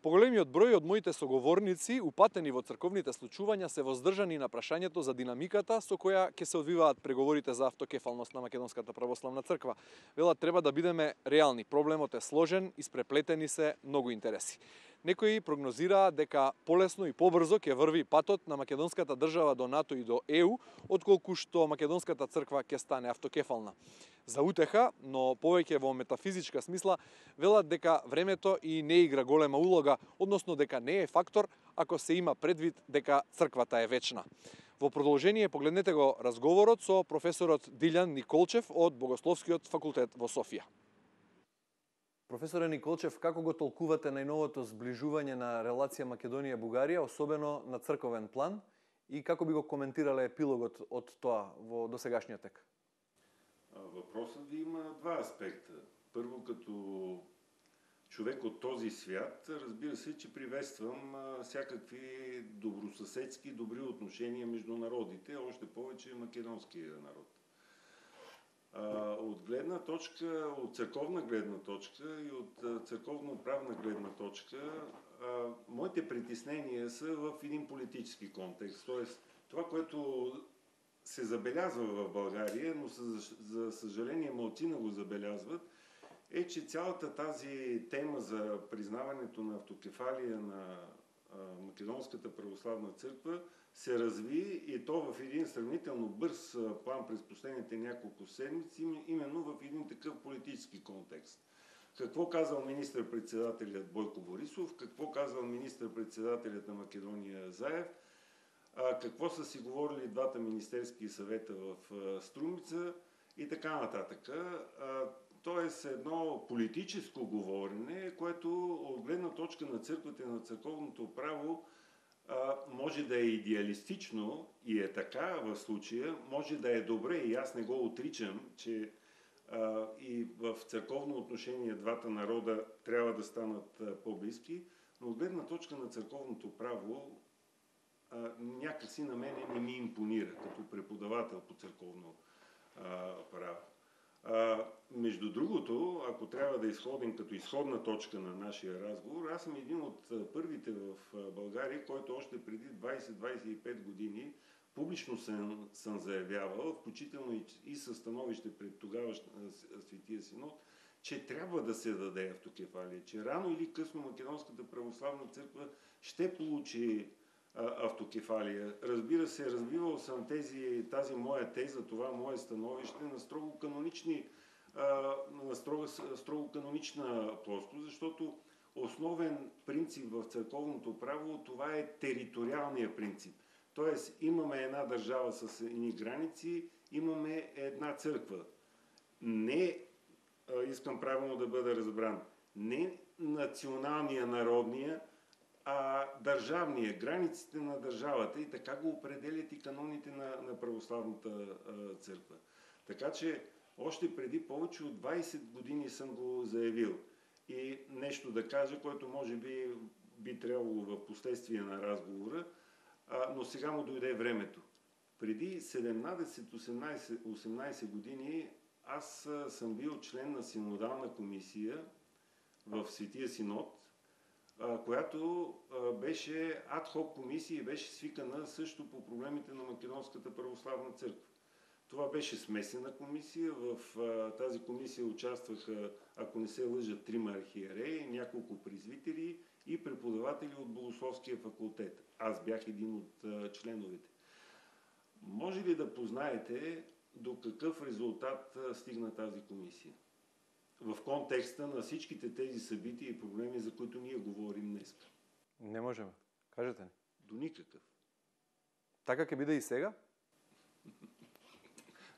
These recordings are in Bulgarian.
Поголемиот број од моите соговорници, упатени во црковните случувања, се воздржани на прашањето за динамиката со која ќе се одвиваат преговорите за автокефалност на Македонската православна црква. Велат, треба да бидеме реални. Проблемот е сложен, испреплетени се многу интереси. Некои прогнозираат дека полесно и побрзо ќе врви патот на македонската држава до НАТО и до ЕУ, отколку што македонската црква ќе стане автокефална. За утеха, но повеќе во метафизичка смисла, велат дека времето и не игра голема улога, односно дека не е фактор ако се има предвид дека црквата е вечна. Во продолжение погледнете го разговорот со професорот Дилјан Николчев од Богословскиот факултет во Софија. Професоре Николчев, како го толкувате најновото зближување на релација Македонија-Бугарија, особено на црковен план, и како би го коментирале епилогот од тоа во досегашниот тек? Въпросът ви има два аспекта. Първо, като човек от този свят, разбира се, че приветствам всякакви добросъседски, добри отношения между народите, още повече македонския народ. От гледна точка, от църковна гледна точка и от църковно-правна гледна точка, моите притеснения са в един политически контекст. Тоест, това, което се забелязва в България, но за съжаление малцина го забелязват, е, че цялата тази тема за признаването на автокефалия на Македонската православна църква се разви и то в един сравнително бърз план през последните няколко седмици, именно в един такъв политически контекст. Какво казал министър-председателят Бойко Борисов, какво казал министър-председателят на Македония Заев, какво са си говорили двата министерски съвета в Струмица и така нататък. Тоест едно политическо говорене, което от гледна точка на църквата и на църковното право може да е идеалистично и е така в случая, може да е добре и аз не го отричам, че и в църковно отношение двата народа трябва да станат по-близки, но от гледна точка на църковното право някакси на мене не ми импонира като преподавател по църковно право. Между другото, ако трябва да изходим като изходна точка на нашия разговор, аз съм един от първите в България, който още преди 20-25 години публично съм заявявал, включително и със становище пред тогава Светия Синод, че трябва да се даде автокефалия, че рано или късно Македонската православна църква ще получи автокефалия. Разбира се, развивал съм тази моя теза, това мое становище на строго канонична плоскост, защото основен принцип в църковното право това е териториалния принцип. Тоест имаме една държава с едни граници, имаме една църква. Не, искам правилно да бъда разбран, не националния, народния, държавния, границите на държавата, и така го определят и каноните на православната църква. Така че още преди повече от 20 години съм го заявил. И нещо да кажа, което може би трябвало в последствие на разговора, но сега му дойде времето. Преди 17-18 години аз съм бил член на синодална комисия в Светия Синод, която беше адхок комисия и беше свикана също по проблемите на Македонската православна църква. Това беше смесена комисия. В тази комисия участваха, ако не се лъжа, 3 архиереи, няколко презвитери и преподаватели от Богословския факултет. Аз бях един от членовете. Може ли да познаете до какъв резултат стигна тази комисия? В контекста на всичките тези събития и проблеми, за които ние говорим днес. Не можем. Кажете ни. До никакъв. Така ќе биде и сега?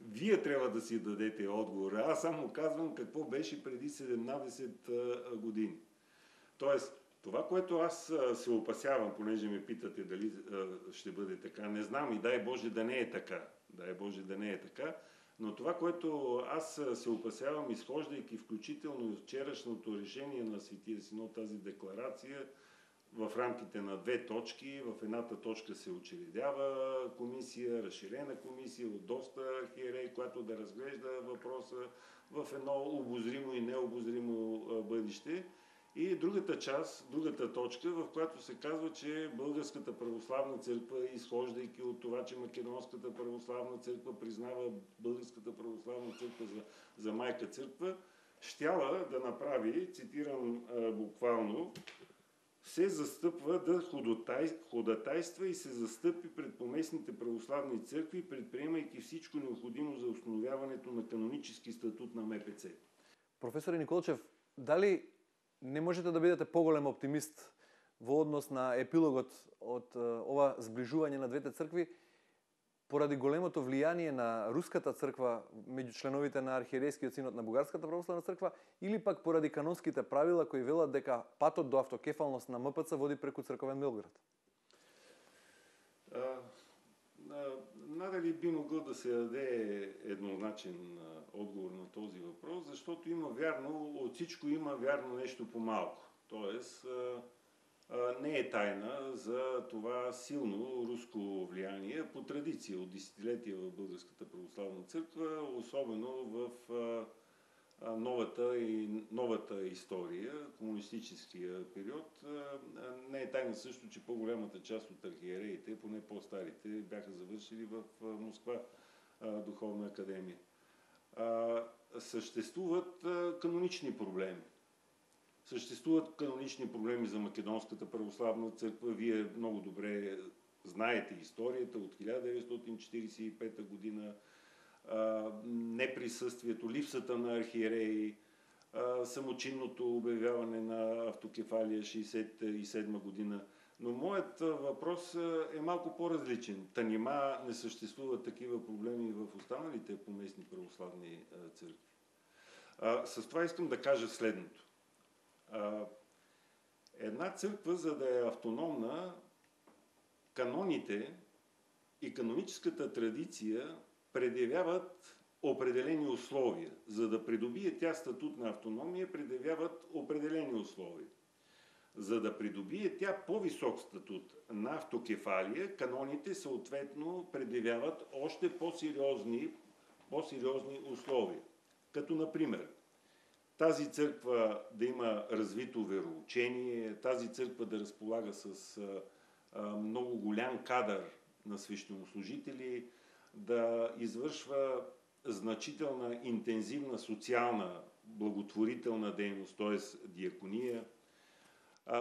Вие трябва да си дадете отговора. Аз само казвам какво беше преди 17 години. Тоест, това, което аз се опасявам, понеже ме питате дали ще бъде така, не знам и дай Боже да не е така. Дай Боже да не е така. Но това, което аз се опасявам, изхождайки включително и вчерашното решение на Светия Синод, тази декларация, в рамките на 2 точки, в едната точка се учредява комисия, разширена комисия от доста архиереи, която да разглежда въпроса в едно обозримо и необозримо бъдеще. И другата част, другата точка, в която се казва, че Българската православна църква, изхождайки от това, че Македонската православна църква признава Българската православна църква за майка църква, щяла да направи, цитирам буквално, се застъпва да ходатайства и се застъпи пред поместните православни църкви, предприемайки всичко необходимо за установяването на канонически статут на МПЦ. Професоре Николчев, дали не можете да бидете поголем оптимист во однос на епилогот од ова зближување на двете цркви поради големото влијание на руската црква меѓу членовите на архиерейскиот синод на Бугарската православна црква или пак поради канонските правила кои велат дека патот до автокефалност на МПЦ води преку црковен Белград? Надали би могъл да се даде еднозначен отговор на този въпрос, защото има вярно, от всичко има вярно нещо по-малко. Тоест, не е тайна за това силно руско влияние по традиция от десетилетия в Българската православна църква, особено в новата история, комунистическия период. Не е тайна също, че по-голямата част от архиереите, поне по-старите, бяха завършили в Москва духовна академия. Съществуват канонични проблеми. Съществуват канонични проблеми за Македонската православна църква. Вие много добре знаете историята от 1945 година, неприсъствието, липсата на архиереи, самочинното обявяване на автокефалия 1967 година. Но моят въпрос е малко по-различен. Та нима не съществуват такива проблеми в останалите поместни православни църкви. С това искам да кажа следното. Една църква, за да е автономна, каноните и каноническата традиция предявяват определени условия. За да придобие тя статут на автономия, предявяват определени условия. За да придобие тя по-висок статут на автокефалия, каноните съответно предявяват още по-сериозни условия. Като например, тази църква да има развито вероучение, тази църква да разполага с много голям кадър на свещенослужители, да извършва значителна, интензивна социална, благотворителна дейност, т.е. диакония.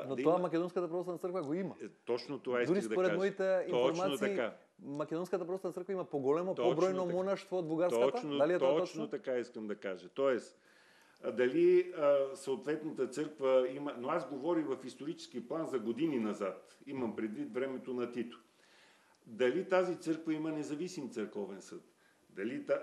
Но това Македонската православна църква го има. Точно това исках да кажа. Дори според моите информации, Македонската православна църква има по-големо, по-бройно монаштво от бугарската. Дали е това точно? Така искам да кажа. Тоест, дали съответната църква има... Но аз говоря в исторически план за години назад. Имам предвид времето на Тито. Дали тази църква има независим църковен съд?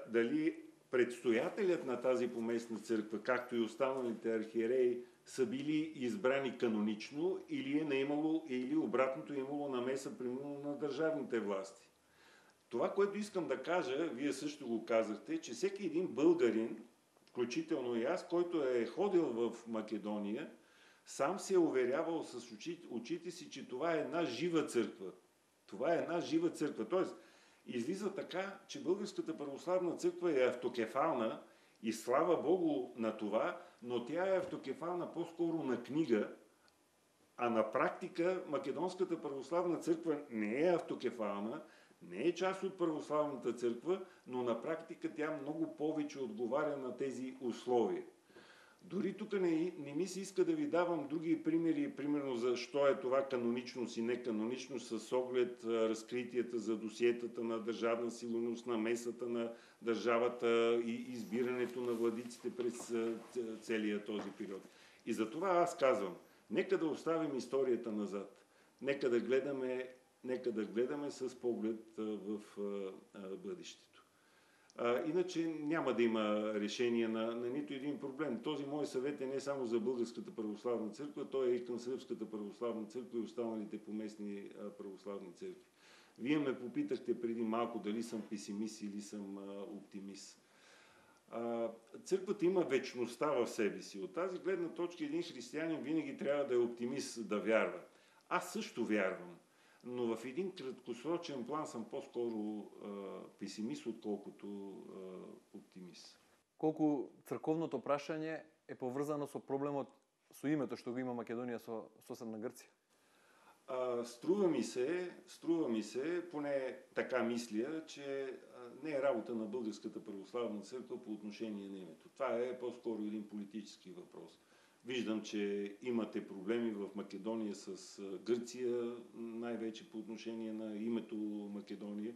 Дали предстоятелят на тази поместна църква, както и останалите архиереи, са били избрани канонично или обратното е имало намеса примерно на държавните власти? Това, което искам да кажа, вие също го казахте, че всеки един българин, включително и аз, който е ходил в Македония, сам се е уверявал с очите си, че това е една жива църква. Това е една жива църква. Тоест, излиза така, че Българската православна църква е автокефална и слава Богу на това, но тя е автокефална по-скоро на книга, а на практика Македонската православна църква не е автокефална, не е част от православната църква, но на практика тя много повече отговаря на тези условия. Дори тук не ми се иска да ви давам други примери, примерно защо е това каноничност и неканоничност с оглед разкритията за досиетата на държавна сигурност, на месата на държавата и избирането на владиците през целия този период. И затова аз казвам, нека да оставим историята назад. Нека да гледаме с поглед в бъдещето. Иначе няма да има решение на нито един проблем. Този мой съвет е не само за Българската православна църква, той е и към Сръбската православна църква и останалите поместни православни църкви. Вие ме попитахте преди малко дали съм песимист или съм оптимист. Църквата има вечността в себе си. От тази гледна точка един християнин винаги трябва да е оптимист, да вярва. Аз също вярвам. Но в един краткосрочен план съм по-скоро песимист, отколкото оптимист. Колку црковното прашање е поврзано со проблемот со името што го има Македонија со соседна Грција? Струва ми се, поне така мисля, че не е работа на Българската православна църква по отношение на името. Това е по-скоро един политически въпрос. Виждам, че имате проблеми в Македония с Гърция, най-вече по отношение на името Македония.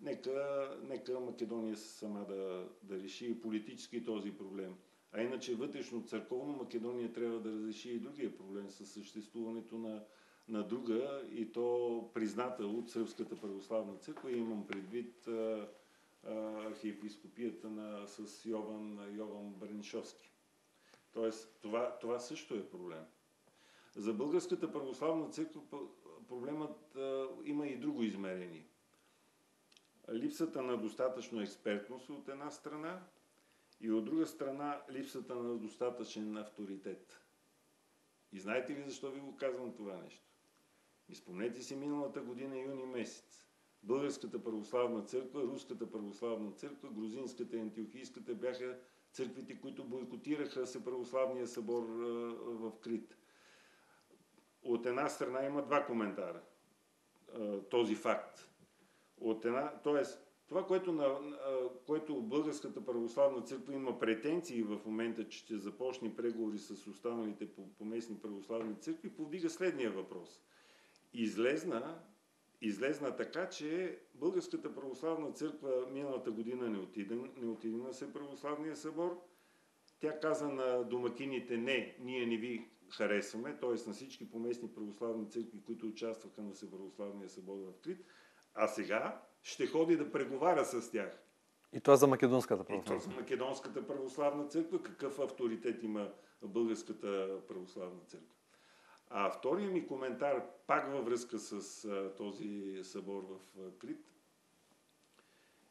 Нека Македония сама да реши политически този проблем. А иначе вътрешно църковно Македония трябва да разреши и другия проблем с съществуването на друга, и то призната от Сръбската православна църква. Имам предвид архиепископията с Йован Бърнишовски. Тоест, това също е проблем. За Българската православна църква проблемът има и друго измерение. Липсата на достатъчно експертност от една страна и от друга страна липсата на достатъчен авторитет. И знаете ли защо ви го казвам това нещо? Спомнете си миналата година, юни месец. Българската православна църква, Руската православна църква, Грузинската и Антиохийската бяха църквите, които бойкотираха православния събор в Крит. От една страна има два коментара. Този факт. Тоест, това, което Българската православна църква има претенции в момента, че ще започне преговори с останалите поместни православни църкви, повдига следния въпрос. Излезна така, че Българската православна църква миналата година не отиде на Всеправославния събор. Тя каза на домакините: не, ние не ви харесваме, т.е. на всички поместни православни църкви, които участваха на Всеправославния събор в Крит, а сега ще ходи да преговаря с тях. И това за Македонската православна. И това за Македонската православна църква. Какъв авторитет има Българската православна църква? А втория ми коментар, пак във връзка с този събор в Крит,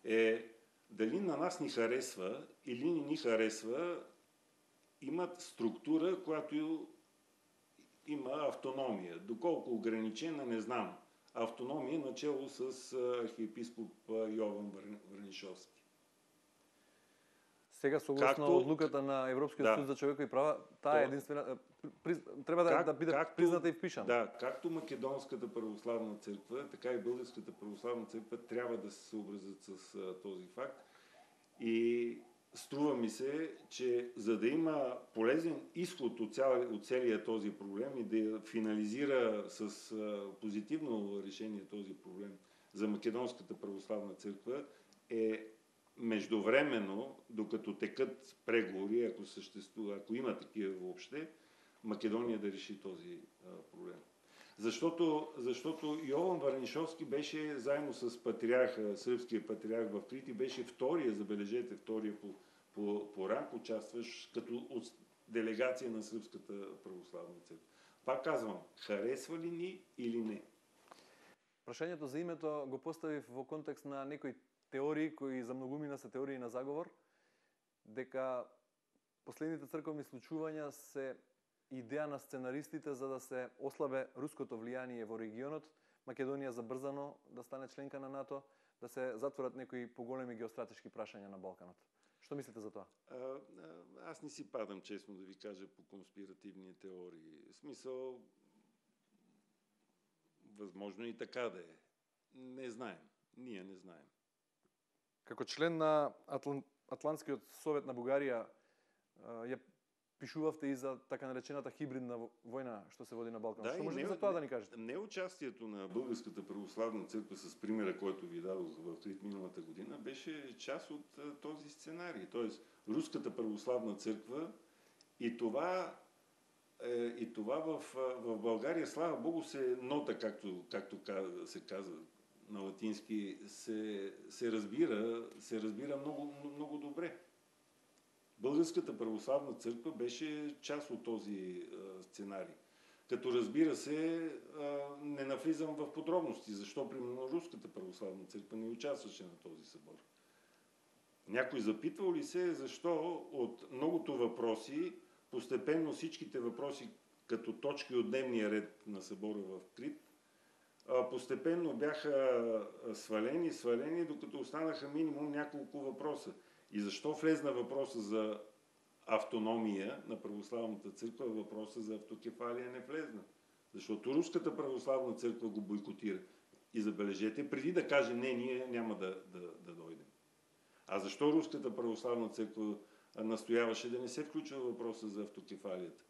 е дали на нас ни харесва или не ни харесва, имат структура, която има автономия. Доколко ограничена, не знам. Автономия начало с архиепископ Йован Бърнишовски. Сега, съгласно одлуката на Европския съюз за човекови права, тая е единствена. Трябва да биде призната и впишана. Да, както Македонската православна църква, така и Българската православна църква трябва да се съобразят с този факт. И струва ми се, че за да има полезен изход от целия този проблем и да финализира с позитивно решение този проблем за Македонската православна църква, е междувременно, докато текат преговори, ако има такива въобще, Македония да реши този проблем. Защото Йован Варнишовски беше заедно с патриарха, сръбския патриарх в Крит, и беше забележете, втория по ранг, участващ като от делегация на Сръбската православна църква. Пак казвам, харесва ли ни или не? Прашањето за името го поставив во контекст на некои теории, кои за многумина се теории на заговор, дека последните црковни случувања се идеја на сценаристите за да се ослабе руското влијание во регионот, Македонија забрзано да стане членка на НАТО, да се затворат некои поголеми геостратешки прашања на Балканот. Што мислите за тоа? Аз не си падам, честно да ви кажа, по конспиративни теории. В смисъл, възможно и така да е. Не знаем. Ние не знаем. Како член на Атлантскиот совет на Бугарија, ја пишувавте и за така наречената хибридна војна што се води на Балкан. Што можете за тоа да ни кажете? Не участието на Българската православна църква с примера, който ви дадох в Крит миналата година, беше част от този сценарий. Тоест, Руската православна църква и това в България, слава Богу, се нота, както се казва на латински, се разбира много, много добре. Българската православна църква беше част от този сценарий. Като разбира се, не навлизам в подробности, защо примерно Руската православна църква не участваше на този събор. Някой запитвал ли се защо от многото въпроси, постепенно всичките въпроси като точки от дневния ред на събора в Крит, постепенно бяха свалени, докато останаха минимум няколко въпроса. И защо влезна въпроса за автономия на православната църква, въпроса за автокефалия не влезна. Защото Руската православна църква го бойкотира. И забележете, преди да каже не, ние няма да дойдем. А защо Руската православна църква настояваше да не се включва въпроса за автокефалията?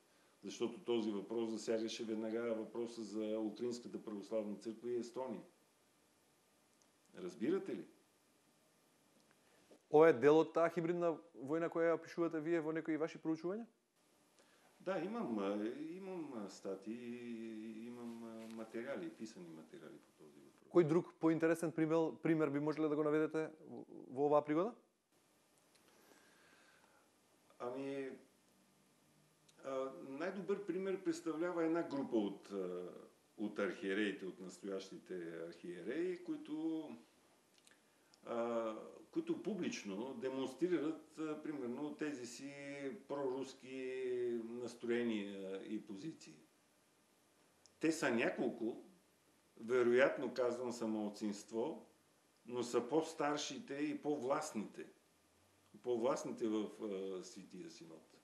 Защото този въпрос засягаше веднага въпроса за Украинската православна църква и Естония. Разбирате ли? Ова е дел од таа хибридна војна која ја опишувате вие во некои ваши проучувања? Да, имам статии, имам материали, писани материали по този въпрос. Кој друг поинтересен пример би можеле да го наведете во оваа пригода? Ами, най-добър пример представлява една група от архиереите, от настоящите архиереи, които публично демонстрират, примерно, тези си проруски настроения и позиции. Те са няколко, вероятно казвам са малцинство, но са по-старшите и по-властните. По-властните в Светия Синод.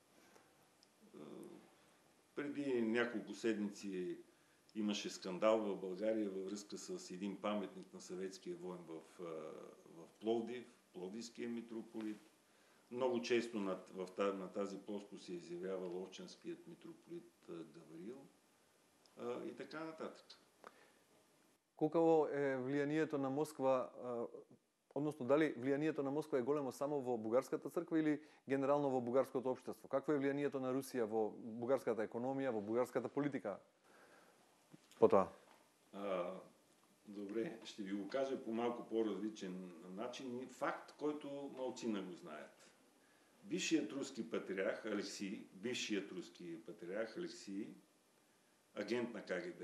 Преди няколко седмици имаше скандал в България във връзка с един паметник на съветския воин в Пловдив, Пловдивския митрополит. Много често на тази плоскост се изявява Ловчанският митрополит Гавриил и така нататък. Колко е влиянието на Москва, односно дали влиянието на Москва е големо само во бугарската црква или генерално во бугарското општество? Какво е влиянието на Русија во бугарската економија, во бугарската политика? По тоа. Добре, ще ви го кажа по малко по-различен начин. Факт, който малцина го знаят. Бившият руски патриарх Алексий, агент на КГБ,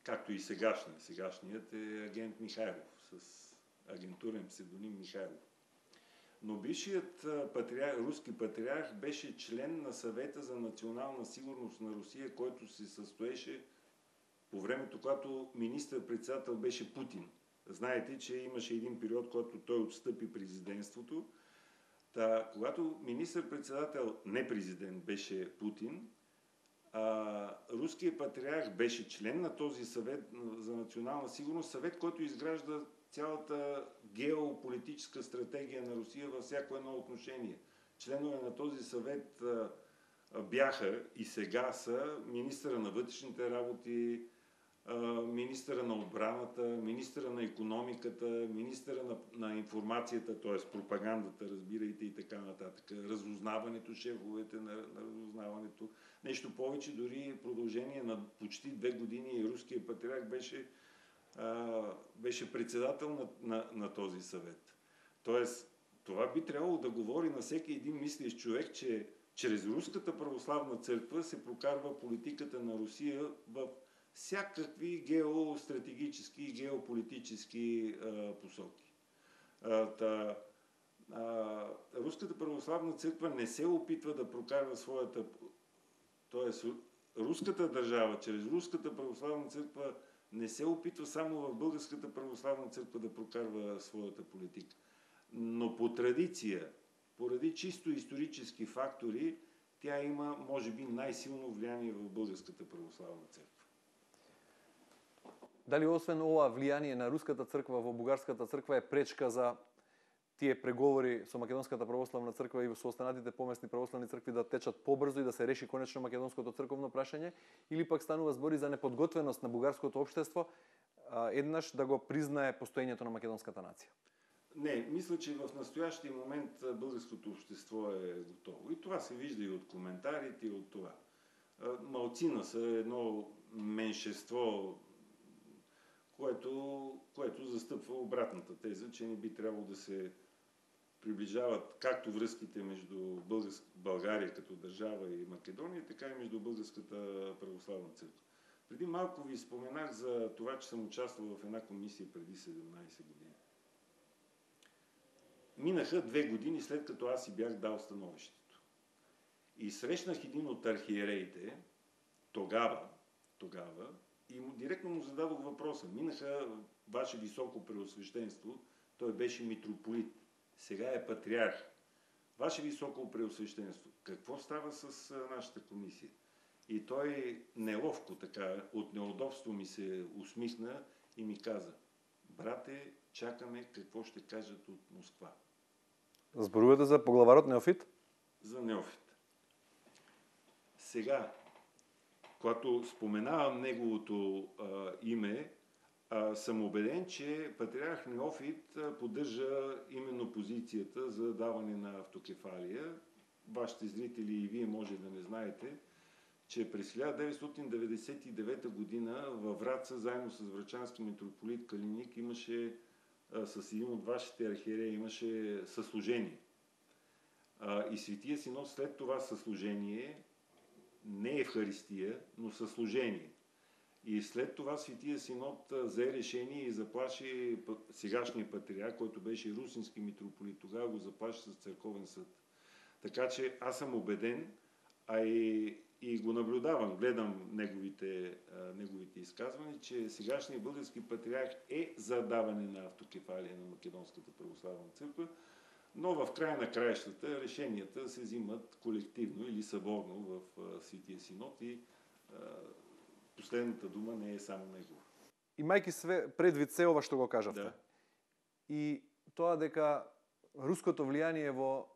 както и сегашният е агент Михайлов, с агентурен псевдоним Михайлов. Но бившият руски патриарх беше член на Съвета за национална сигурност на Русия, който се състоеше по времето, когато министър-председател беше Путин. Знаете, че имаше един период, когато той отстъпи президентството. Когато министър-председател, не президент, беше Путин, руският патриарх беше член на този съвет за национална сигурност, съвет, който изгражда цялата геополитическа стратегия на Русия във всяко едно отношение. Членове на този съвет бяха и сега са министъра на вътрешните работи, министъра на отбраната, министъра на икономиката, министъра на информацията, т.е. пропагандата, разбирайте, и така нататък, разузнаването, шефовете на разузнаването. Нещо повече, дори продължение на почти 2 години руският патриарх беше председател на този съвет. Тоест, това би трябвало да говори на всеки един мислещ човек, че чрез Руската православна църква се прокарва политиката на Русия в всякакви геостратегически и геополитически посоки. Руската православна църква не се опитва да прокарва своята... Тоест, руската държава, чрез Руската православна църква не се опитва само в Българската православна църква да прокарва своята политика. Но по традиция, поради чисто исторически фактори, тя има, може би, най-силно влияние в Българската православна църква. Дали освен ова влијание на Руската црква во Бугарската црква е пречка за тие преговори со Македонската православна црква и со останатите помесни православни цркви да течат побрзо и да се реши конечно македонското црковно прашање, или пак станува збори за неподготвеност на бугарското општество еднаш да го признае постоењето на македонската нација? Не, мисля, че в настоящия момент българското общество е готово. И това се вижда и от коментарите, и от това. Малцина са едно меншество, което застъпва обратната теза, че не би трябвало да се приближават както връзките между България като държава и Македония, така и между Българската православна църква. Преди малко ви споменах за това, че съм участвал в една комисия преди 17 години. Минаха 2 години след като аз си бях дал становището. И срещнах един от архиереите, тогава, и директно му зададох въпроса. Минаха ваше високо преосвещенство, той беше митрополит, сега е патриарх. Ваше Високо Преосвещенство, какво става с нашата комисия? И той неловко така, от неудобство ми се усмихна и ми каза: брате, чакаме какво ще кажат от Москва. Зборувате за поглаварот Неофит? За Неофит. Сега, когато споменавам неговото име, съм убеден, че патриарх Неофит поддържа именно позицията за даване на автокефалия. Вашите зрители и вие може да не знаете, че през 1999 година във Враца, заедно с врачански митрополит Калиник, имаше с един от вашите архиереи имаше съслужение. И Светия Синод след това съслужение, не Евхаристия, но съслужение. И след това Светия Синод взе решение и заплаши сегашния патриарх, който беше русински митрополит, тогава го заплаши с църковен съд. Така че аз съм убеден, и го наблюдавам, гледам неговите изказвания, че сегашният български патриарх е за даване на автокефалия на Македонската православна църква, но в края на краищата решенията се взимат колективно или съборно в Светия Синод и последната дума не е само негова. Имајќи предвид се ова што го кажавте, Да. и тоа дека руското влијание во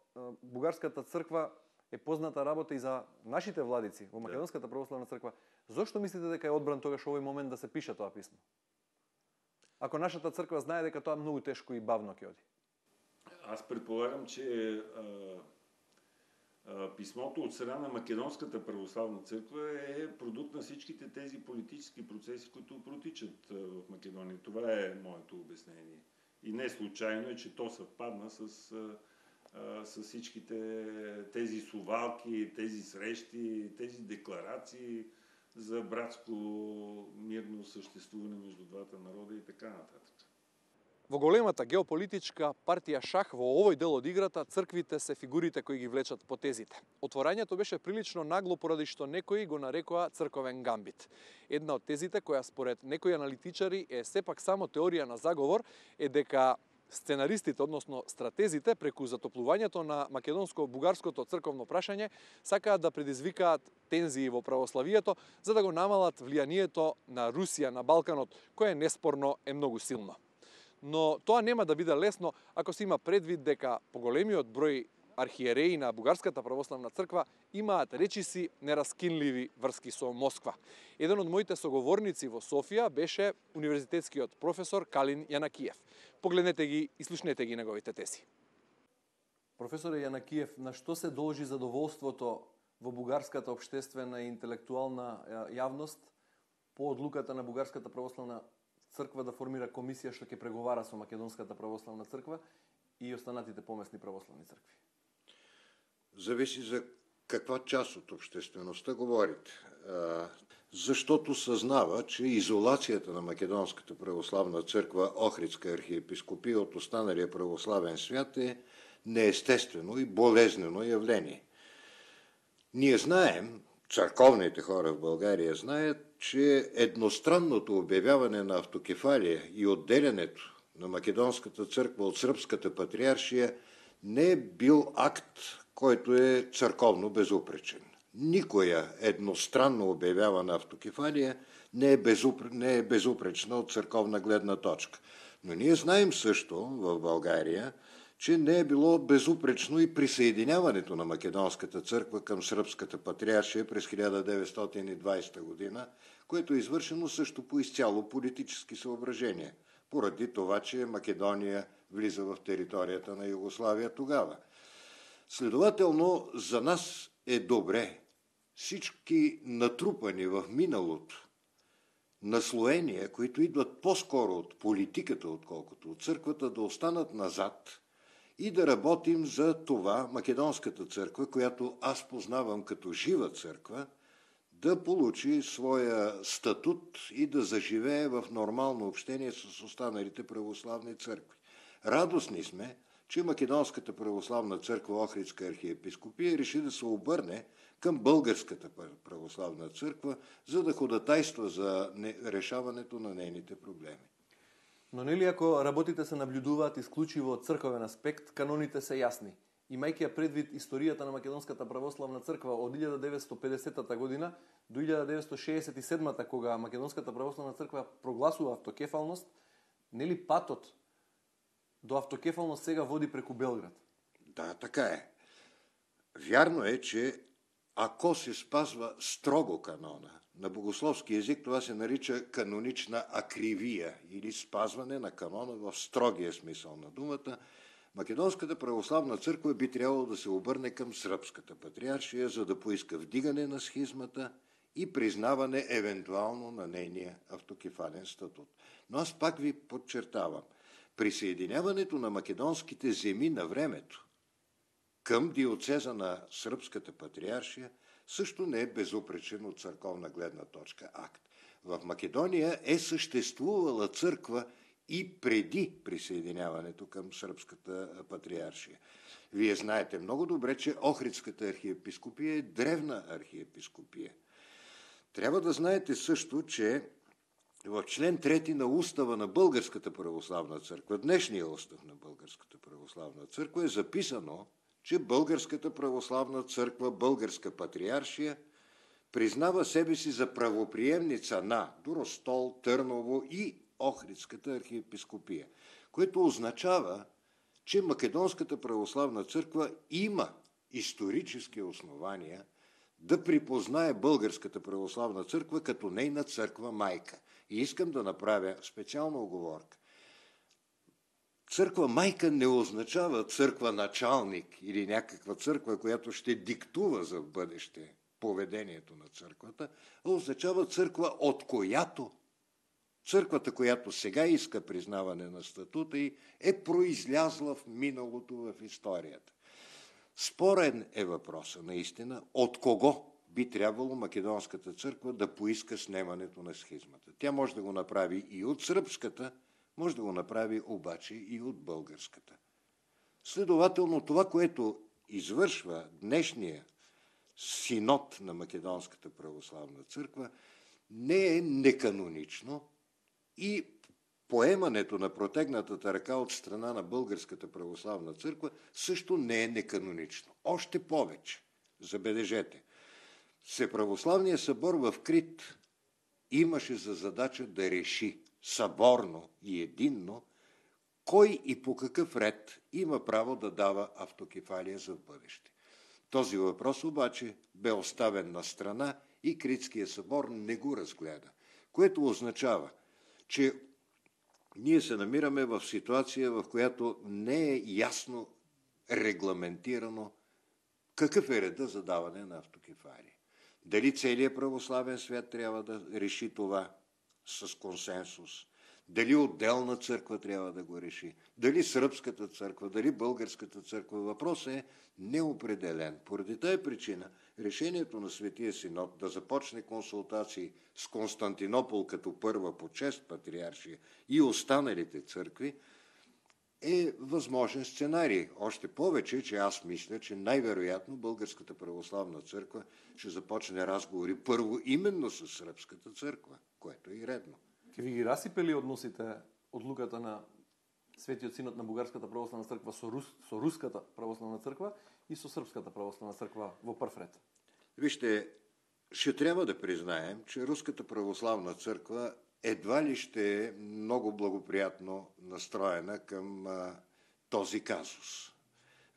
бугарската црква е позната работа и за нашите владици во Македонската православна црква, зошто мислите дека е одбран тогаш овој момент да се пише тоа писмо? Ако нашата црква знае дека тоа многу тешко и бавно ќе оди. Аз предполагам, че писмото от страна на Македонската православна църква е продукт на всичките тези политически процеси, които протичат в Македония. Това е моето обяснение. И не случайно е, че то съвпадна с всичките тези сувалки, тези срещи, тези декларации за братско мирно съществуване между двата народа и така нататък. Во големата геополитичка партија шах во овој дел од играта, црквите се фигурите кои ги влечат по тезите. Отворањето беше прилично нагло поради што некои го нарекоа црковен гамбит. Една од тезите која според некои аналитичари е сепак само теорија на заговор е дека сценаристите, односно стратезите, преку затоплувањето на македонско-бугарското црковно прашање, сакаат да предизвикаат тензии во православието, за да го намалат влијанието на Русија на Балканот, кое неспорно е многу силно. Но тоа нема да биде лесно ако се има предвид дека поголемиот број архиереи на Бугарската православна црква имаат речиси нераскинливи врски со Москва. Еден од моите соговорници во Софија беше универзитетскиот професор Калин Јанакиев. Погледнете ги и слушнете ги неговите тези. Професоре Јанакиев, на што се должи задоволството во бугарската општествена и интелектуална јавност по одлуката на Бугарската православна црква да формира комисија што ќе преговара со Македонската православна црква и останатите помесни православни цркви? Зависи за каква част от обществеността говорите. Защото съзнава, че изолацията на Македонската православна църква, Охридска архиепископия от останалия православен свят е неестествено и болезнено явление. Ние знаем, църковните хора в България знаят, че едностранното обявяване на автокефалия и отделянето на Македонската църква от Сръбската патриаршия не е бил акт, който е църковно безупречен. Никоя едностранно обявявана автокефалия не е безупречна от църковна гледна точка. Но ние знаем също в България, че не е било безупречно и присъединяването на Македонската църква към Сръбската патриаршия през 1920 година, което е извършено също по изцяло политически съображения, поради това, че Македония влиза в територията на Югославия тогава. Следователно, за нас е добре всички натрупани в миналото наслоения, които идват по-скоро от политиката, отколкото от църквата, да останат назад и да работим за това Македонската църква, която аз познавам като жива църква, да получи своя статут и да заживее в нормално общение с останалите православни църкви. Радостни сме, че Македонската православна църква, Охридска архиепископия, реши да се обърне към Българската православна църква, за да ходатайства за решаването на нейните проблеми. Но нели ако работите се наблюдуваат исклучиво од црковен аспект, каноните се јасни. имајќи ја предвид историјата на Македонската православна црква од 1950 година до 1967 кога Македонската православна црква прогласува автокефалност, нели патот до автокефалност сега води преку Белград? Да, така е. Вярно е, че ако се спазва строго канона, на богословски език това се нарича канонична акривия или спазване на канона в строгия смисъл на думата, Македонската православна църква би трябвало да се обърне към Сръбската патриаршия, за да поиска вдигане на схизмата и признаване евентуално на нейния автокефален статут. Но аз пак ви подчертавам, присъединяването на македонските земи на времето към диоцеза на Сръбската патриаршия също не е безупречен от църковна гледна точка акт. В Македония е съществувала църква и преди присъединяването към Сръбската патриаршия. Вие знаете много добре, че Охридската архиепископия е древна архиепископия. Трябва да знаете също, че в член 3 на устава на Българската православна църква, днешния устав на Българската православна църква, е записано, че Българската православна църква, Българска патриаршия, признава себе си за правоприемница на Доростол, Търново и Охридската архиепископия, което означава, че Македонската православна църква има исторически основания да припознае Българската православна църква като нейна църква майка. И искам да направя специална оговорка. Църква майка не означава църква началник или някаква църква, която ще диктува за бъдеще поведението на църквата, а означава църква, от която църквата, която сега иска признаване на статута й, е произлязла в миналото, в историята. Спорен е въпроса наистина от кого би трябвало Македонската църква да поиска снемането на схизмата. Тя може да го направи и от сръбската, може да го направи обаче и от българската. Следователно, това, което извършва днешния синод на Македонската православна църква, не е неканонично и поемането на протегнатата ръка от страна на Българската православна църква също не е неканонично. Още повече, забележете, Всеправославният събор в Крит имаше за задача да реши съборно и единно кой и по какъв ред има право да дава автокефалия за бъдеще. Този въпрос обаче бе оставен на страна и Критския събор не го разгледа, което означава, че ние се намираме в ситуация, в която не е ясно регламентирано какъв е реда за даване на автокефалия. Дали целият православен свят трябва да реши това с консенсус, дали отделна църква трябва да го реши, дали сръбската църква, дали българската църква. Въпросът е неопределен. Поради тая причина решението на Светия Синод да започне консултации с Константинопол като първа по чест патриаршия и останалите църкви е възможен сценарий. Още повече, че аз мисля, че най-вероятно Българската православна църква ще започне разговори първо именно с сръбската църква, което е и редно. Ке ви ги расипе ли односите одлуката на Светиот Синод на Бугарската православна црква со Руската православна црква и со Српската православна црква во прв ред? Вижте, ще трябва да признаем, че Руската православна църква едва ли ще е много благоприятно настроена към този казус.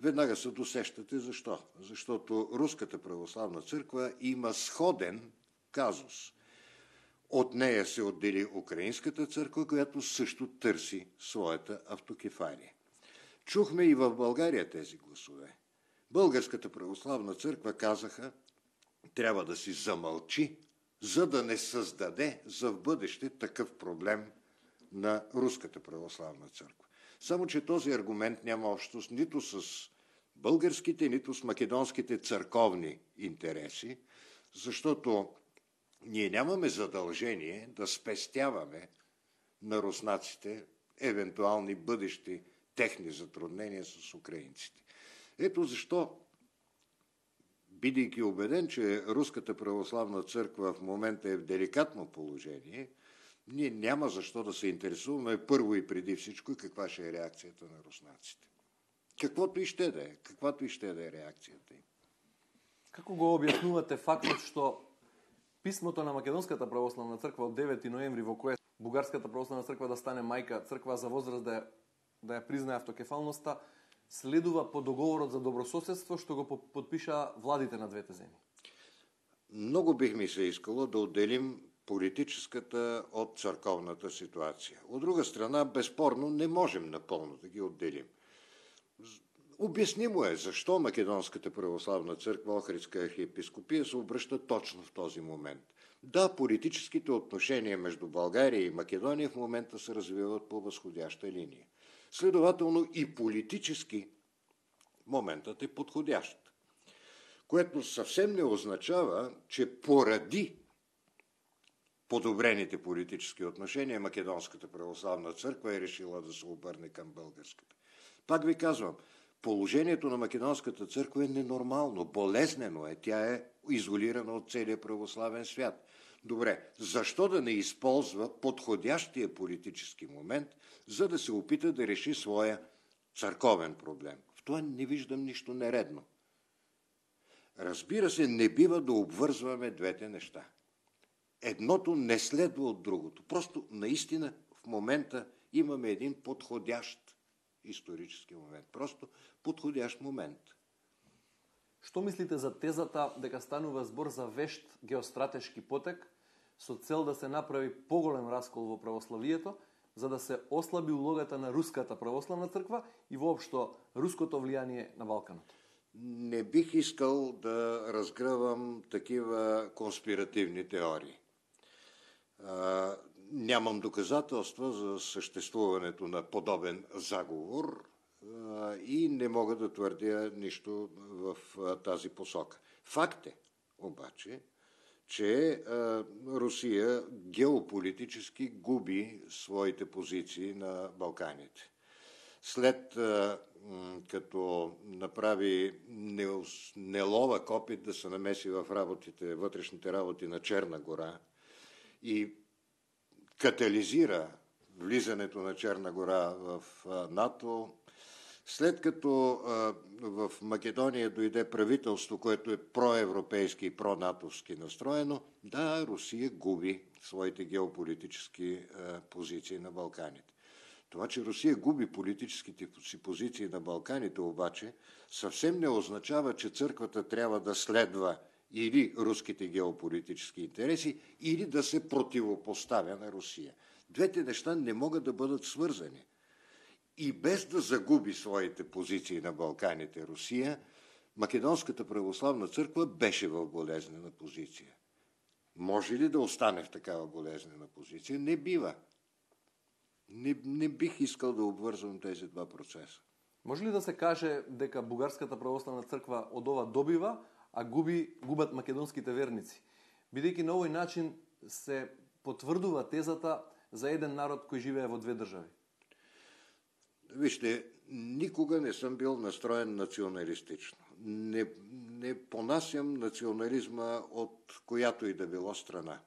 Веднага се досещате защо. Защото Руската православна църква има сходен казус. От нея се отдели Украинската църква, която също търси своята автокефалия. Чухме и в България тези гласове. Българската православна църква казаха, трябва да си замълчи, за да не създаде за в бъдеще такъв проблем на Руската православна църква. Само че този аргумент няма общност нито с българските, нито с македонските църковни интереси, защото ние нямаме задължение да спестяваме на руснаците евентуални бъдещи техни затруднения с украинците. Ето защо, бидейки убеден, че Руската православна църква в момента е в деликатно положение, ние няма защо да се интересуваме първо и преди всичко каква ще е реакцията на руснаците. каквото и ще да е, каквато и ще да е реакцията им. Како го објаснувате фактот што писмото на Македонската православна црква од 9 ноември во кое Бугарската православна црква да стане мајка црква за возраст да ја признае автокефалноста следува по договорот за добрососедство што го подпиша владите на двете земји? Много бих ми се искало да отделим политическата от църковната ситуация. От друга страна, безспорно, не можем напълно да ги отделим. Обяснимо е защо Македонската православна църква, Охридска архиепископия се обръща точно в този момент. Да, политическите отношения между България и Македония в момента се развиват по възходяща линия. Следователно и политически моментът е подходящ. Което съвсем не означава, че поради подобрените политически отношения Македонската православна църква е решила да се обърне към българската. Пак ви казвам, положението на Македонската църква е ненормално, болезнено е, тя е изолирана от целия православен свят. Добре, защо да не използва подходящия политически момент, за да се опита да реши своя църковен проблем? В това не виждам нищо нередно. Разбира се, не бива да обвързваме двете неща. Едното не следва от другото. Просто наистина в момента имаме един подходящ исторически момент. Просто подходящ момент. Што мислите за тезата дека станува збор за вешт геостратешки потек со цел да се направи поголем раскол во православието, за да се ослаби улогата на Руската православна црква и воопшто руското влијание на Балканот? Не бих искал да разгръвам такива конспиративни теории. Нямам доказателства за съществуването на подобен заговор и не мога да твърдя нищо в тази посока. Факт е обаче, че Русия геополитически губи своите позиции на Балканите. След като направи неловък опит да се намеси в вътрешните работи на Черна гора и катализира влизането на Черна гора в НАТО, след като в Македония дойде правителство, което е проевропейски и пронатовски настроено, да, Русия губи своите геополитически позиции на Балканите. Това, че Русия губи политическите си позиции на Балканите, обаче, съвсем не означава, че църквата трябва да следва или руските геополитически интереси, или да се противопоставя на Русия. Двете неща не могат да бъдат свързани. И без да загуби своите позиции на Балканите Русия, Македонската православна църква беше в болезнена позиция. Може ли да остане в такава болезнена позиция? Не бива. Не бих искал да обвързвам тези два процеса. Може ли да се каже дека Бугарската православна црква од ова добива, а губат македонските верници? Бидејќи на овој начин се потврдува тезата за еден народ кој живее во две држави. Вижте, никога не съм бил настроен националистично. Не понасям национализма от която и да било страна.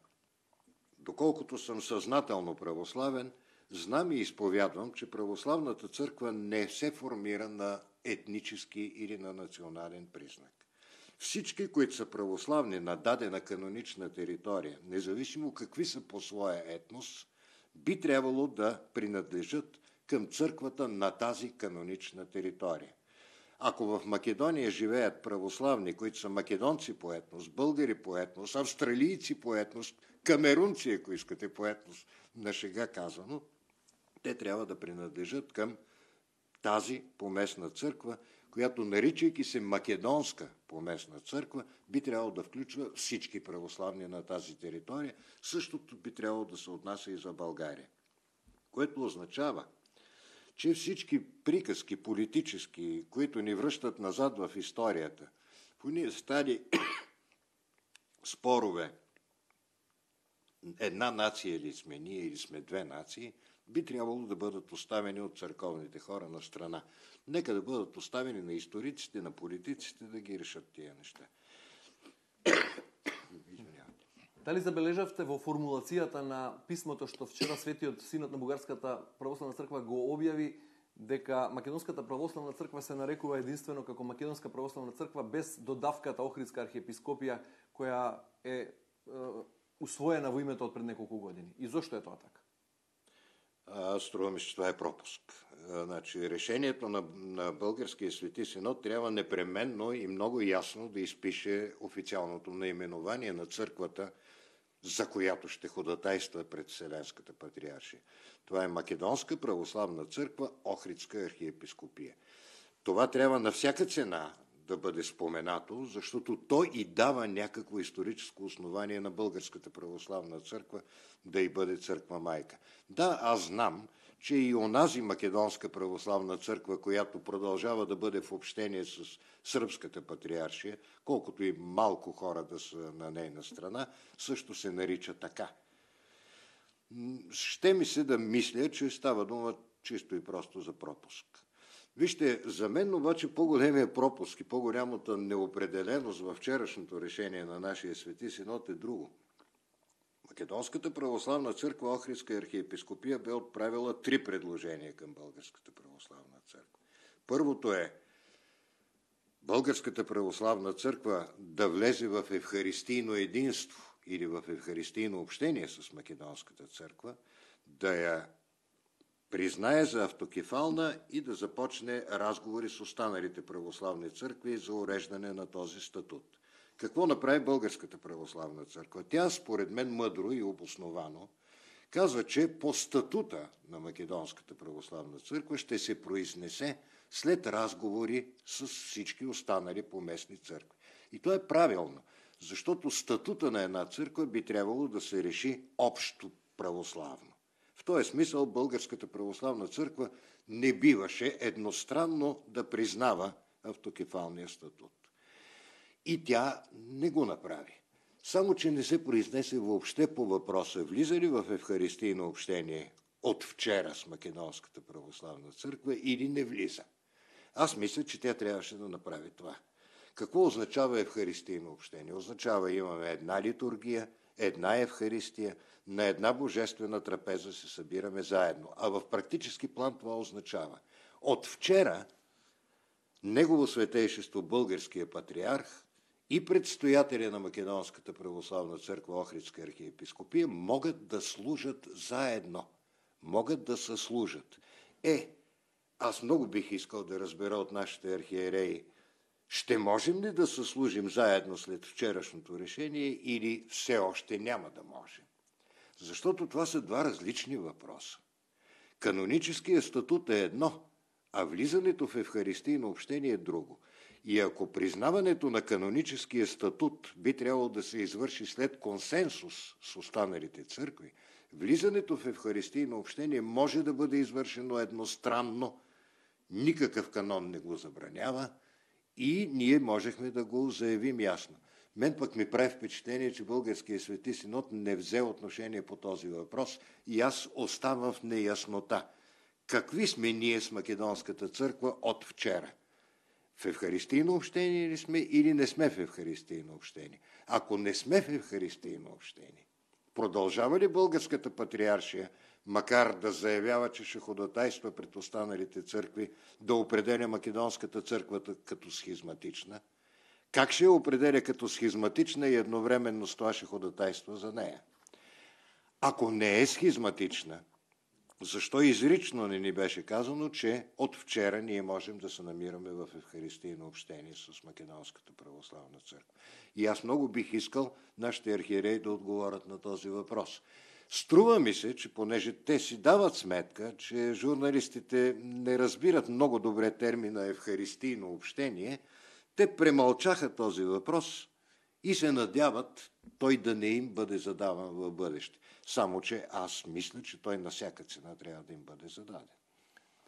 Доколкото съм съзнателно православен, знам и изповядвам, че православната църква не се формира на етнически или на национален признак. Всички, които са православни на дадена канонична територия, независимо какви са по своя етнос, би трябвало да принадлежат към църквата на тази канонична територия. Ако в Македония живеят православни, които са македонци по етнос, българи по етнос, австралийци по етнос, камерунци, ако искате по етнос, на шега казано, те трябва да принадлежат към тази поместна църква, която, наричайки се Македонска поместна църква, би трябвало да включва всички православни на тази територия. Същото би трябвало да се отнася и за България. Което означава, че всички приказки политически, които ни връщат назад в историята, по ние стали спорове, една нация ли сме ние или сме две нации, би трябвало да бъдат оставени от църковните хора на страна. Нека да бъдат оставени на историците, на политиците да ги решат тия неща. Дали забележавте во формулацијата на писмото што вчера Светиот Синод на Бугарската православна црква го објави, дека Македонската православна црква се нарекува единствено како Македонска православна црква без додавката Охридска архиепископија која е усвоена во името од пред неколку години. И зошто е тоа така? Струва ми се, че това е пропуск. Значи, решението на Българския свети синод трябва непременно и много ясно да изпише официалното наименование на църквата, за която ще ходатайства пред Вселенската патриаршия. Това е Македонска православна църква, Охридска архиепископия. Това трябва на всяка цена да бъде споменато, защото той и дава някакво историческо основание на Българската православна църква да й бъде църква майка. Да, аз знам, че и онази Македонска православна църква, която продължава да бъде в общение с Сръбската патриаршия, колкото и малко хора да са на нейна страна, също се нарича така. Ще ми се да мисля, че става дума чисто и просто за пропуск. Вижте, за мен обаче по-големия пропуск и по-голямата неопределеност във вчерашното решение на нашия свети синод е друго. Македонската православна църква, Охридска архиепископия бе отправила 3 предложения към Българската православна църква. Първото е Българската православна църква да влезе в евхаристийно единство или в евхаристийно общение с Македонската църква, да я признае за автокефална и да започне разговори с останалите православни църкви за уреждане на този статут. Какво направи Българската православна църква? Тя, според мен, мъдро и обосновано казва, че по статута на Македонската православна църква ще се произнесе след разговори с всички останали поместни църкви. И то е правилно, защото статута на една църква би трябвало да се реши общо православно. В този смисъл Българската православна църква не биваше едностранно да признава автокефалния статут. И тя не го направи. Само че не се произнесе въобще по въпроса, влиза ли в евхаристийно общение от вчера с Македонската православна църква или не влиза. Аз мисля, че тя трябваше да направи това. Какво означава евхаристийно общение? Означава, имаме една литургия, една евхаристия, на една божествена трапеза се събираме заедно. А в практически план това означава. От вчера Негово светейшество българския патриарх и предстоятеля на Македонската православна църква Охридска архиепископия могат да служат заедно. Могат да съслужат. Аз много бих искал да разбера от нашите архиереи, ще можем ли да съслужим заедно след вчерашното решение или все още няма да можем? Защото това са два различни въпроса. Каноническият статут е едно, а влизането в евхаристийно общение е друго. И ако признаването на каноническия статут би трябвало да се извърши след консенсус с останалите църкви, влизането в евхаристийно общение може да бъде извършено едностранно, никакъв канон не го забранява и ние можехме да го заявим ясно. Мен пък ми прави впечатление, че Българския свети синод не взе отношение по този въпрос и аз оставам в неяснота. Какви сме ние с Македонската църква от вчера? В евхаристийно общение ли сме или не сме в евхаристийно общение? Ако не сме в евхаристийно общение, продължава ли Българската патриаршия, макар да заявява, че ще ходатайства пред останалите църкви, да определя Македонската църква като схизматична? Как ще я определя като схизматична и едновременно с това ще ходатайства за нея? Ако не е схизматична, защо изрично не ни беше казано, че от вчера ние можем да се намираме в евхаристийно общение с Македонската православна църква? И аз много бих искал нашите архиереи да отговорят на този въпрос. Струва ми се, че понеже те си дават сметка, че журналистите не разбират много добре термина евхаристийно общение, те премълчаха този въпрос и се надяват той да не им бъде задаван в бъдеще. Само, че аз мисля, че той на всяка цена трябва да им бъде зададен.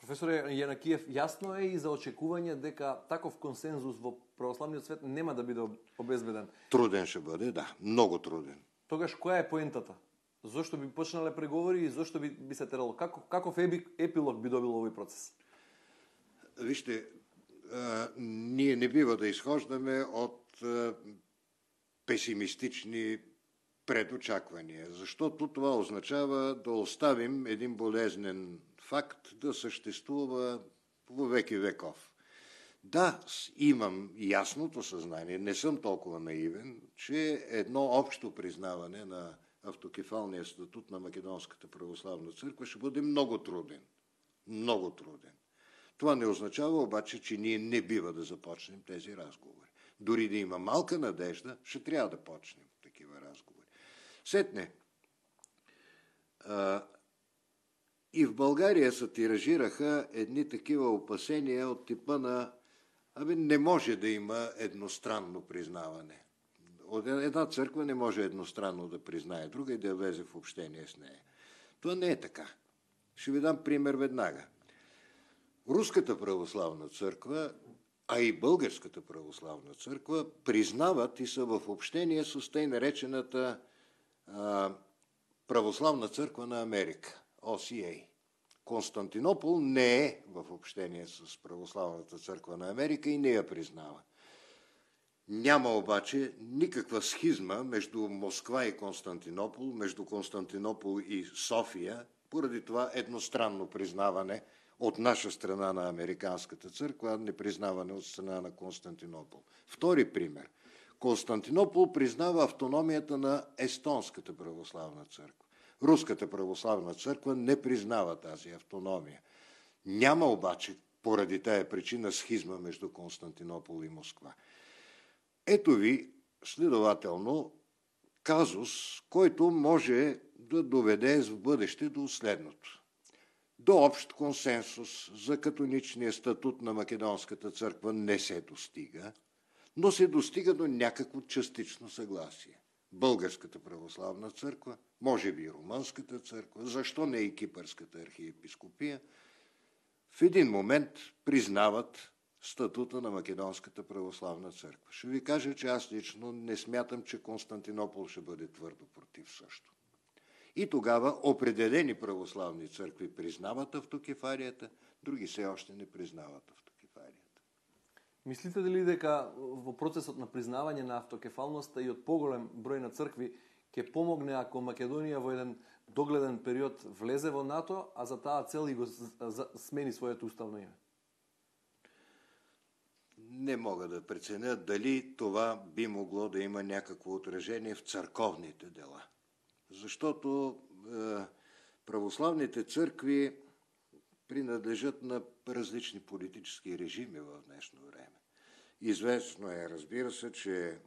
Професоре Јанакиев, јасно е и за очекување дека таков консензус во православниот свет нема да биде обезбеден. Труден ще бъде, да. Много труден. Тогаш, која е поентата? Зошто би почнале преговори и зошто би се терало? Каков епилог би добил овој процес? Вижте, ние не бива да изхождаме от песимистични предочаквания, защото това означава да оставим един болезнен факт да съществува во веки веков. Да, имам ясното съзнание, не съм толкова наивен, че едно общо признаване на автокефалния статут на Македонската православна църква ще бъде много труден. Много труден. Това не означава обаче, че ние не бива да започнем тези разговори. Дори да има малка надежда, ще трябва да почнем такива разговори. Сетне, и в България се тиражираха едни такива опасения от типа на не може да има едностранно признаване. Една църква не може едностранно да признае друга и да влезе в общение с нея. Това не е така. Ще ви дам пример веднага. Руската православна църква, а и Българската православна църква признават и са в общение с тъй наречената Православна църква на Америка, OCA. Константинопол не е в общение с Православната църква на Америка и не я признава. Няма обаче никаква схизма между Москва и Константинопол, между Константинопол и София, поради това едностранно признаване от наша страна на Американската църква, а непризнаване от страна на Константинопол. Втори пример. Константинопол признава автономията на Естонската православна църква. Руската православна църква не признава тази автономия. Няма обаче, поради тая причина, схизма между Константинопол и Москва. Ето ви, следователно, казус, който може да доведе в бъдеще до следното. До общ консенсус за католичния статут на Македонската църква не се достига, но се достига до някакво частично съгласие. Българската православна църква, може би и Румънската църква, защо не и Кипърската архиепископия, в един момент признават статута на Македонската православна църква. Ще ви кажа, че аз лично не смятам, че Константинопол ще бъде твърдо против също. И тогава определени православни църкви признават автокефалията, други все още не признават автокефалията. Мислите дали дека во процесот на признавање на автокефалноста и од поголем број на цркви ќе помогне ако Македонија во еден догледен период влезе во НАТО, а за таа цел и го смени своето уставно име? Не мога да преценя дали това би могло да има някакво отражение в църковните дела. Защото православните църкви принадлежат на различни политически режими в днешно време. Известно е, разбира се, че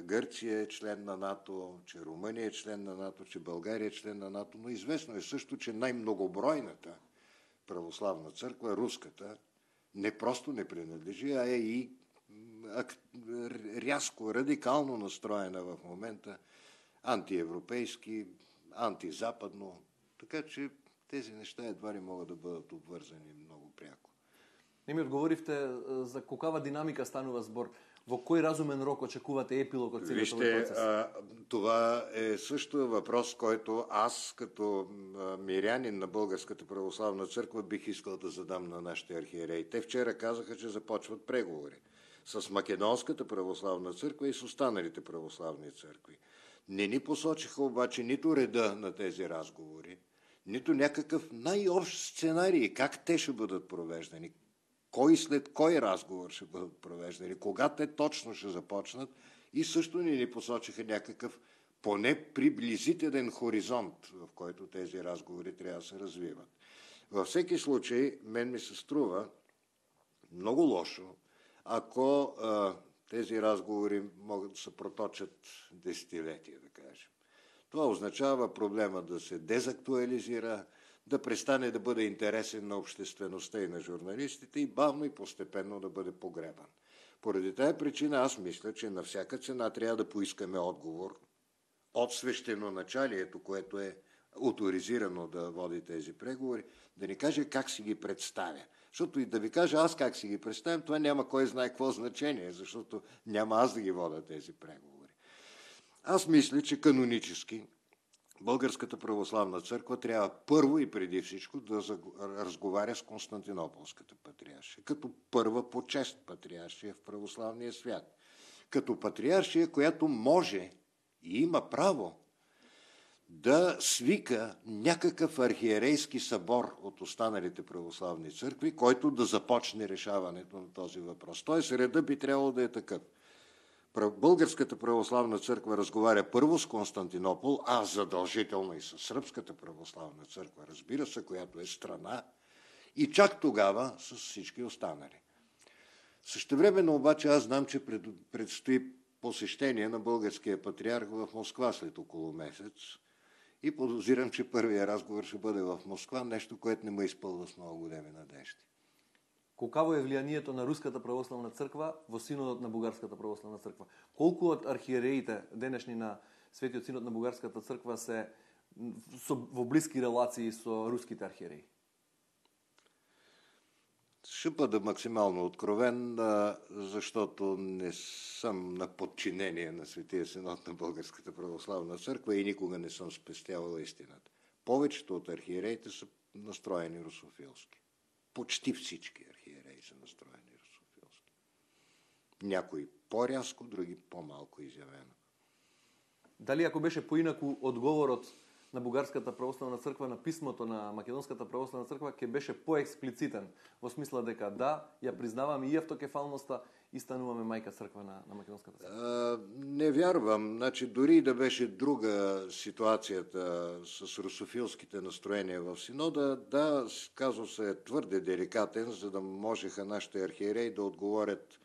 Гърция е член на НАТО, че Румъния е член на НАТО, че България е член на НАТО, но известно е също, че най-многобройната православна църква, руската, не просто не принадлежи, а е и рязко, радикално настроена в момента, антиевропейски, антизападно. Така че тези неща едва ли могат да бъдат обвързани много пряко. Не ми одговоривте за каква динамика станува збор. Во кој разумен рок очекувате епилог од целиот овој процес? Това е също въпрос, който аз като мирянин на Българската православна църква бих искал да задам на нашите архиереи. Те вчера казаха, че започват преговори с Македонската православна църква и с останалите православни църкви. Не ни посочиха обаче нито реда на тези разговори, нито някакъв най-общ сценарий, как те ще бъдат провеждани, кой след кой разговор ще бъдат провеждани, кога те точно ще започнат и също ни посочиха някакъв поне приблизителен хоризонт, в който тези разговори трябва да се развиват. Във всеки случай, мен ми се струва много лошо, ако тези разговори могат да се проточат десетилетия, да кажем. Това означава проблема да се дезактуализира, да престане да бъде интересен на обществеността и на журналистите и бавно и постепенно да бъде погребан. Поради тая причина аз мисля, че на всяка цена трябва да поискаме отговор от свещеноначалието, което е оторизирано да води тези преговори, да ни каже как си ги представя. Защото и да ви кажа аз как си ги представям, това няма кой знае какво значение, защото няма аз да ги вода тези преговори. Аз мисля, че канонически Българската православна църква трябва първо и преди всичко да разговаря с Константинополската патриаршия, като първа по чест патриаршия в православния свят. Като патриаршия, която може и има право да свика някакъв архиерейски събор от останалите православни църкви, който да започне решаването на този въпрос. Тоест, реда би трябвало да е такъв. Българската православна църква разговаря първо с Константинопол, а задължително и с Сръбската православна църква, разбира се, която е страна, и чак тогава с всички останали. Същевременно обаче аз знам, че предстои посещение на българския патриарх в Москва след около месец и подозирам, че първият разговор ще бъде в Москва, нещо, което не ме изпълва с много големи надежди. Колкаво е влиянието на Руската православна црква во синодот на Бугарската православна црква? Колку од архиереите денешни на Светиот синод на Бугарската црква се во блиски релации со руските архиереи? Ще бъда максимално откровен, защото не съм на подчинение на Светия синод на Българската православна църква и никога не съм спестявал истината. Повечето от архиереите са настроени русофилски. Почти всички архиереи са настроени русофилски. Някои по-рязко, други по-малко изявено. Дали ако беше поинаку одговорот на Бугарската православна црква на писмото на Македонската православна црква ќе беше поексплицитен во смисла дека да, ја признаваме и автокефалноста и стануваме мајка црква на Македонската црква? Не вярвам. Значи, дори да беше друга ситуацията с русофилските настроения в синода, да, казва се, е твърде деликатен, за да можеха нашите архиереи да отговорят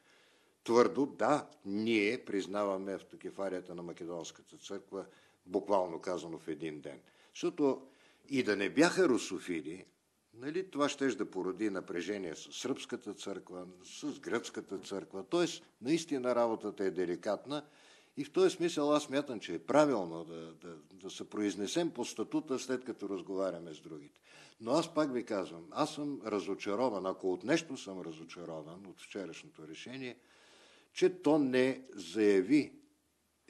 твърдо, да, ние признаваме автокефалията на Македонската църква, буквално казано в един ден. Защото и да не бяха русофили, нали, това ще да породи напрежение с сръбската църква, с гръцката църква. Тоест, наистина работата е деликатна и в този смисъл аз смятам, че е правилно да се произнесем по статута, след като разговаряме с другите. Но аз пак ви казвам, аз съм разочарован, ако от нещо съм разочарован от вчерашното решение, че то не заяви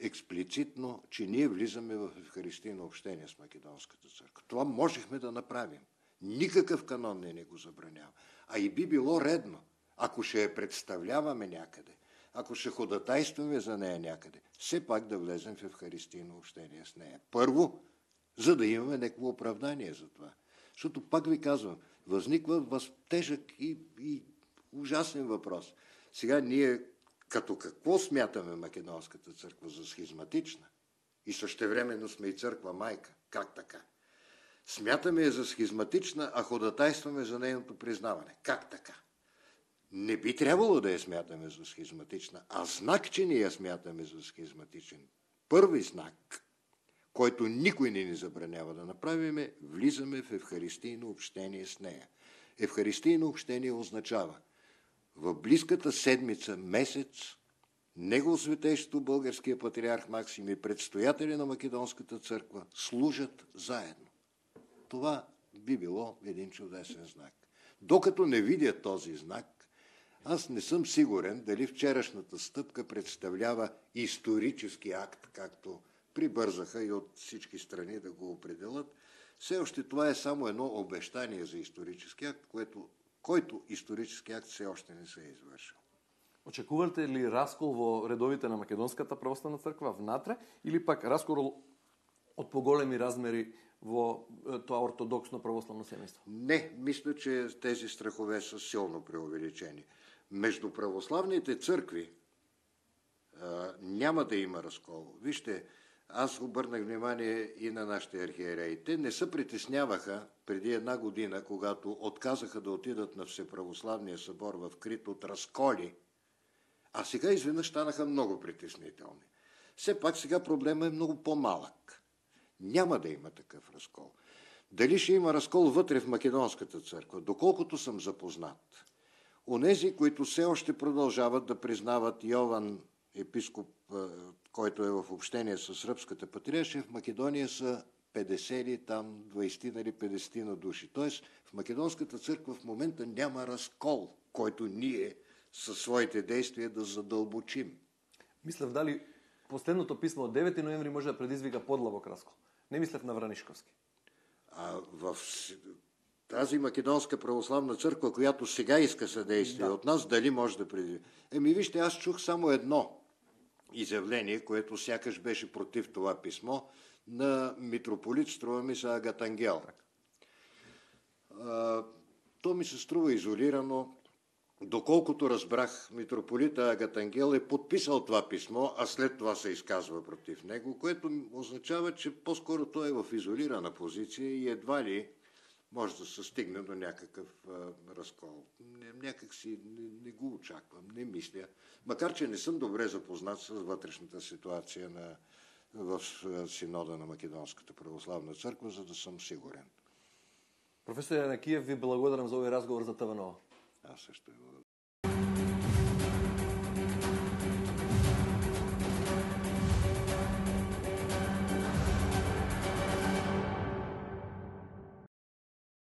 експлицитно, че ние влизаме в евхаристийно общение с Македонската църква. Това можехме да направим. Никакъв канон не ни го забранява. А и би било редно, ако ще я представляваме някъде, ако ще ходатайстваме за нея някъде, все пак да влезем в евхаристийно общение с нея. Първо, за да имаме някакво оправдание за това. Защото, пак ви казвам, възниква тежък и ужасен въпрос. Сега ние като какво смятаме Македонската църква за схизматична и същевременно сме и църква майка? Как така? Смятаме я за схизматична, а ходатайстваме за нейното признаване. Как така? Не би трябвало да я смятаме за схизматична, а знак, че ние я смятаме за схизматичен. Първи знак, който никой не ни забранява да направим, е влизаме в евхаристийно общение с нея. Евхаристийно общение означава в близката седмица, месец, Негово светейшество българския патриарх Максим и предстоятели на Македонската църква служат заедно. Това би било един чудесен знак. Докато не видя този знак, аз не съм сигурен дали вчерашната стъпка представлява исторически акт, както прибързаха и от всички страни да го определят. Все още това е само едно обещание за исторически акт, който исторически акт все още не се е извършил. Очекувате ли раскол во редовите на Македонската православна црква внатре или пак раскол од поголеми размери во тоа ортодоксно православно семејство? Не, мисля, че тези страхове са силно преувеличени. Между православните църкви няма да има разкол. Вижте, аз обърнах внимание и на нашите архиереи. Те не се притесняваха преди една година, когато отказаха да отидат на Всеправославния събор в Крит от разколи, а сега изведнъж станаха много притеснителни. Все пак сега проблема е много по-малък. Няма да има такъв разкол. Дали ще има разкол вътре в Македонската църква? Доколкото съм запознат, онези, които все още продължават да признават Йован, епископ, който е в общение с Сръбската патриаршия, в Македония са 50 или там 20 или 50 на души. Тоест в Македонската църква в момента няма разкол, който ние със своите действия да задълбочим. Мислев дали последното писмо от 9 ноември може да предизвика подлабок разкол. Не мислев на Вранишковски. В тази Македонска православна църква, която сега иска съдействие от нас, дали може да предизвика? Вижте, аз чух само едно изявление, което сякаш беше против това писмо, на митрополит, струва ми се, Агатангел. То ми се струва изолирано. Доколкото разбрах, митрополита Агатангел е подписал това писмо, а след това се изказва против него, което означава, че по-скоро той е в изолирана позиция и едва ли може да се стигне до някакъв разкол. Някак си не го очаквам, не мисля. Макар, че не съм добре запознат с вътрешната ситуация в Синода на Македонската православна църква, за да съм сигурен. Професор Янакиев, ви благодарам за овој разговор за ТВ Нова. Аз също